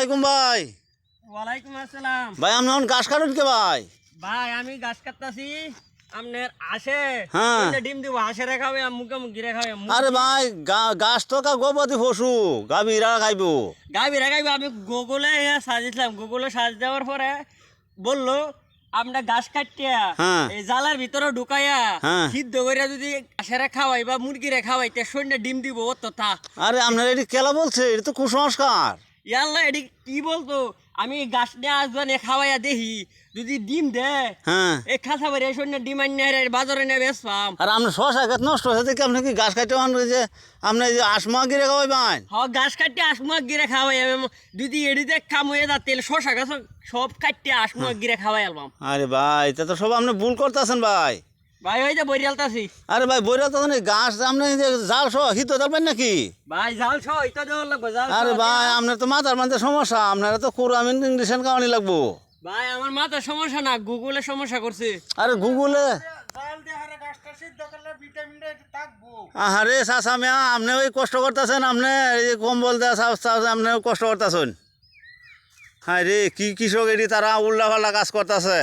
ওয়ালাইকুম ভাই। ওয়ালাইকুম আসসালাম। ভাই আপনি এখন ঘাস কাটুন কে ভাই? ভাই আমি গাছ কাটতাছি আপনার আসে হ্যাঁ। ডিম দিব আসে রেখাবে মুখে মুখে রেখাবে আরে ভাই গাছ তো গোবরী পশু গাভীরা খাইবো। গাবি রেখাবে আমি গুগলে সাজিয়েছিলাম গুগলে সাজ দেওয়ার পরে বললো আমরা গাছ কাটিয়া হ্যাঁ। এই জালার ভিতরে ঢুকাইয়া হ্যাঁ। সিদ্ধ করে যদি আসে খাওয়াই বা মুরগিরে খাওয়াই তে সৈন্য ডিম দিব ও তো তা আরে আপনার এটি কেলা বলছে, এটা তো কুসংস্কার। ইয়াল্লা এটি কি বলতো আমি গাছ নিয়ে আসবানে খাওয়াইয়া দেখি যদি ডিম দে হ্যাঁ। এই খাসা বাড়ি সৈন্য ডিম আনিয়ে বাজারে নিয়ে বেচবাম। আর আপনার শশা গাছ নষ্ট হয়েছে দেখি আপনি কি ঘাস কাটতে পারেন যে আপনি যে আসমা গিরে খাওয়াই পান? গাছ কাটতে আসমুয়া গিরে খাওয়াই যদি এডিতে কাম হয়ে যা তেল শশা গাছ সব কাটতে আসমুয়া গিরে খাওয়াই আলবাম। আরে ভাই তা তো সব আপনি ভুল করতেছেন ভাই। ভাই ওই যে বরিয়ালতাছি আরে ভাই বইরা তো গাছ আপনি যে জাল সহ হিত ধরবেন নাকি? ভাই জাল ছ এটা দেওয়ার লাগবে জাল ছ, আরে ভাই আপনার তো মাথার মধ্যে সমস্যা, আপনারা তো কোরআন ইংলিশন কাওয়ানি লাগবো। ভাই আমার মাথার সমস্যা না গুগলে সমস্যা করছে। আরে গুগলে জাল দিয়ে হারে গাছটা সিদ্ধ করলে ভিটামিনটা একটু থাকবো। আরে চাচা মিয়া আপনি ওই কষ্ট করতেছেন, আপনি এই যে কম্বল দেওয়া আপনি কষ্ট করতেছেন। হ্যাঁ রে কি কৃষক এটি তারা উল্টা পাল্টা কাজ করতেছে।